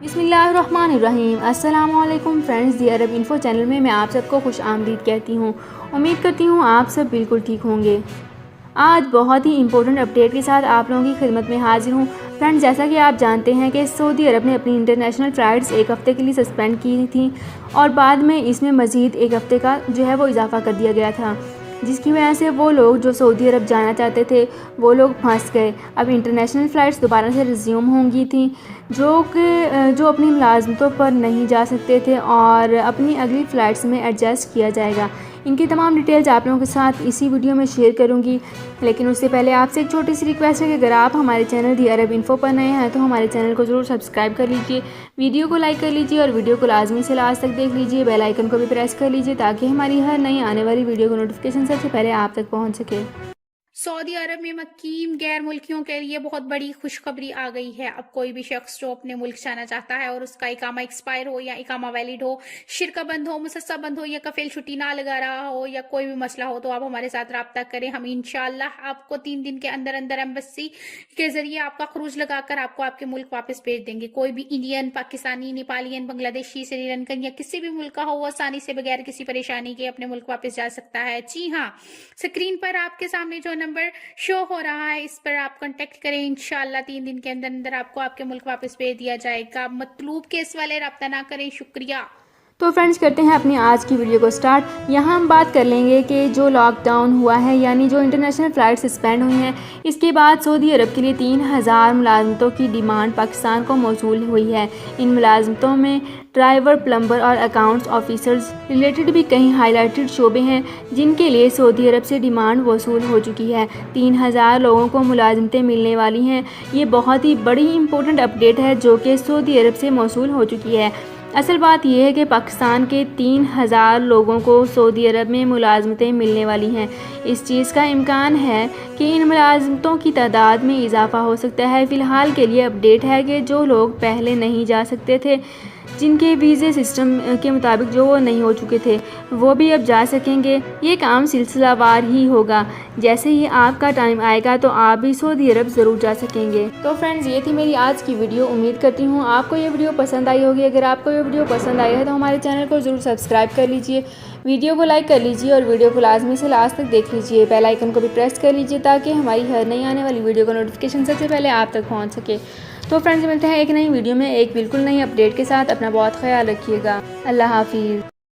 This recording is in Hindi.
बिस्मिल्लाहिर्रहमानिर्रहीम। अस्सलामुअलैकुम फ्रेंड्स, दी अरब इन्फो चैनल में मैं आप सबको खुश आमदीद कहती हूँ। उम्मीद करती हूँ आप सब बिल्कुल ठीक होंगे। आज बहुत ही इम्पोर्टेंट अपडेट के साथ आप लोगों की खिदमत में हाजिर हूँ। फ्रेंड्स, जैसा कि आप जानते हैं कि सऊदी अरब ने अपनी इंटरनेशनल फ़्लाइट्स एक हफ़्ते के लिए सस्पेंड की थी और बाद में इसमें मज़ीद एक हफ़्ते का जो है वो इजाफ़ा कर दिया गया था, जिसकी वजह से वो लोग जो सऊदी अरब जाना चाहते थे वो लोग फंस गए। अब इंटरनेशनल फ़्लाइट्स दोबारा से रिज्यूम होंगी थी, जो अपनी मुलाजमतों पर नहीं जा सकते थे और अपनी अगली फ़्लाइट्स में एडजस्ट किया जाएगा। इनकी तमाम डिटेल्स आप लोगों के साथ इसी वीडियो में शेयर करूंगी, लेकिन उससे पहले आपसे एक छोटी सी रिक्वेस्ट है कि अगर आप हमारे चैनल दी अरब इन्फो पर नए हैं तो हमारे चैनल को ज़रूर सब्सक्राइब कर लीजिए, वीडियो को लाइक कर लीजिए और वीडियो को लाजमी से लास्ट तक देख लीजिए। बेल आइकन को भी प्रेस कर लीजिए ताकि हमारी हर नई आने वाली वीडियो का नोटिफिकेशन सबसे पहले आप तक पहुँच सके। सऊदी अरब में मुकीम गैर मुल्कियों के लिए बहुत बड़ी खुशखबरी आ गई है। अब कोई भी शख्स जो अपने मुल्क जाना चाहता है और उसका इकामा एक्सपायर हो या इकामा वैलिड हो, शिरका बंद हो, मुसस्सा बंद हो या कफील छुट्टी ना लगा रहा हो या कोई भी मसला हो, तो आप हमारे साथ रब्ता करें। हम इंशाल्लाह आपको 3 दिन के अंदर अंदर एम्बेसी के जरिए आपका खरूज लगाकर आपको आपके मुल्क वापस भेज देंगे। कोई भी इंडियन, पाकिस्तानी, नेपालियन, बांग्लादेशी, श्रीलंकन या किसी भी मुल्क का हो, वो आसानी से बगैर किसी परेशानी के अपने मुल्क वापस जा सकता है। जी हाँ, स्क्रीन पर आपके सामने जो नंबर शो हो रहा है इस पर आप कांटेक्ट करें। इंशाल्लाह 3 दिन के अंदर अंदर आपको आपके मुल्क वापस भेज दिया जाएगा। मतलूब केस वाले रब्ता ना करें। शुक्रिया। तो फ्रेंड्स, करते हैं अपनी आज की वीडियो को स्टार्ट। यहाँ हम बात कर लेंगे कि जो लॉकडाउन हुआ है, यानी जो इंटरनेशनल फ़्लाइट सस्पेंड हुई हैं, इसके बाद सऊदी अरब के लिए 3000 मुलाजमतों की डिमांड पाकिस्तान को मौसूल हुई है। इन मुलाजमतों में ड्राइवर, प्लम्बर और अकाउंट्स ऑफिसर्स रिलेटेड भी कई हाईलाइटेड शोबे हैं जिनके लिए सऊदी अरब से डिमांड वसूल हो चुकी है। 3000 लोगों को मुलाजमतें मिलने वाली हैं। ये बहुत ही बड़ी इंपॉर्टेंट अपडेट है जो कि सऊदी अरब से मौसूल हो चुकी है। असल बात यह है कि पाकिस्तान के 3000 लोगों को सऊदी अरब में मुलाजमतें मिलने वाली हैं। इस चीज़ का इम्कान है कि इन मुलाजमतों की तादाद में इजाफ़ा हो सकता है। फ़िलहाल के लिए अपडेट है कि जो लोग पहले नहीं जा सकते थे, जिनके वीज़े सिस्टम के मुताबिक जो वो नहीं हो चुके थे, वो भी अब जा सकेंगे। ये काम सिलसिलावार ही होगा। जैसे ही आपका टाइम आएगा तो आप भी सऊदी अरब ज़रूर जा सकेंगे। तो फ्रेंड्स, ये थी मेरी आज की वीडियो। उम्मीद करती हूँ आपको ये वीडियो पसंद आई होगी। अगर आपको ये वीडियो पसंद आई है तो हमारे चैनल को ज़रूर सब्सक्राइब कर लीजिए, वीडियो को लाइक कर लीजिए और वीडियो को लाजमी से लास्ट तक देख लीजिए। बेल आइकन को भी प्रेस कर लीजिए ताकि हमारी हर नई आने वाली वीडियो का नोटिफिकेशन सबसे पहले आप तक पहुँच सके। तो फ्रेंड्स, मिलते हैं एक नई वीडियो में एक बिल्कुल नई अपडेट के साथ। अपना बहुत ख्याल रखिएगा। अल्लाह हाफिज़।